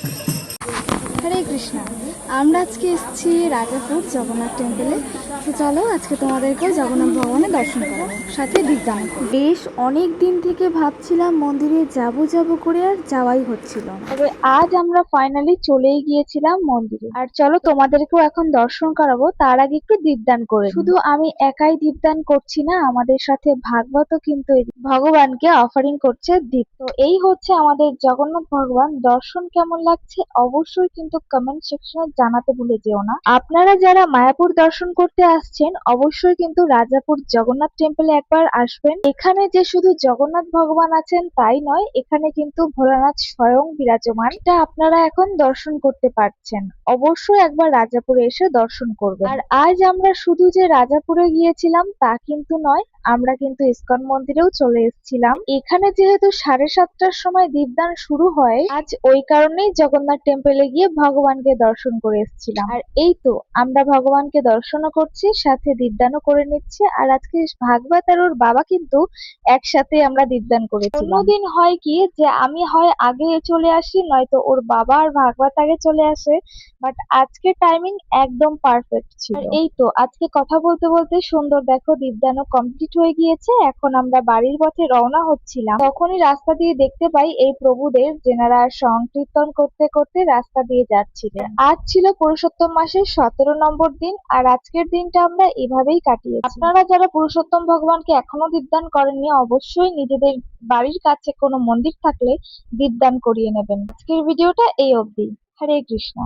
হরে কৃষ্ণ। আমরা আজকে এসেছি রাজাপুর জগন্নাথ টেম্পলে। তো চলো আজকে তোমাদেরকেও জগন্নাথ ভগবানের দর্শন করাবো, সাথে দীপদান। বেশ অনেক দিন থেকে ভাবছিলাম মন্দিরে যাব করে, আর যাওয়াই হচ্ছিল। তবে আজ আমরা ফাইনালি চলেই গিয়েছিলাম মন্দিরে। আর চলো তোমাদেরকেও এখন দর্শন করাবো, তার আগে একটু দীপদান করে নিই। শুধু আমি একাই দীপদান করছি না, আমাদের সাথে ভাগবতও কিন্তু ভগবানকে অফারিং করছে দীপ। তো এই হচ্ছে আমাদের জগন্নাথ ভগবান। দর্শন কেমন লাগছে অবশ্যই কিন্তু কমেন্ট সেকশনে জানাতে ভুলে যেও না। আপনারা যারা মায়াপুর দর্শন করতে আসছেন অবশ্যই কিন্তু রাজাপুর জগন্নাথ টেম্পলে একবার আসবেন। এখানে যে শুধু জগন্নাথ ভগবান আছেন তাই নয়, এখানে কিন্তু ভোলানাথ স্বয়ং বিরাজমান, এটা আপনারা এখন দর্শন করতে পারছেন। অবশ্যই একবার রাজাপুরে এসে দর্শন করবেন। আর আজ আমরা শুধু যে রাজাপুরে গিয়েছিলাম তা কিন্তু নয়, আমরা কিন্তু ইস্কন মন্দিরেও চলে এসেছিলাম। এখানে যেহেতু 7:30টার সময় দীপদান শুরু হয়, আজ ওই কারণেই জগন্নাথ টেম্পলে গিয়ে ভগবানকে দর্শন করে এসেছিলাম। আর এই তো আমরা ভগবানকে দর্শনও করছি, সাথে দীপদানও করে নিচ্ছি। আর আজকে ভাগবত আর ওর বাবা কিন্তু একসাথে আমরা দীপদান করেছিলাম। অন্যদিন হয় কি যে আমি হয় আগে চলে আসি, নয়তো ওর বাবা আর ভাগবত আগে চলে আসে, বাট আজকে টাইমিং একদম পারফেক্ট ছিল। আর এই তো আজকে কথা বলতে বলতে সুন্দর দেখো দীপদানও কমপ্লিট হয়ে গিয়েছে। এখন আমরা বাড়ির পথে রওনা হচ্ছিলাম, তখনই রাস্তা দিয়ে দেখতে পাই এই প্রভুদের, যেনারা সংকীর্তন করতে করতে রাস্তা দিয়ে যাচ্ছিলেন। আজ ছিল পুরুষোত্তম মাসের 17 নম্বর দিন, আর আজকের দিনটা আমরা এভাবেই কাটিয়েছি। আপনারা যারা পুরুষোত্তম ভগবানকে এখনো দীপদান করেননি, অবশ্যই নিজেদের বাড়ির কাছে কোনো মন্দির থাকলে দীপদান করিয়ে নেবেন। আজকের ভিডিওটা এই অবধি। হরে কৃষ্ণ।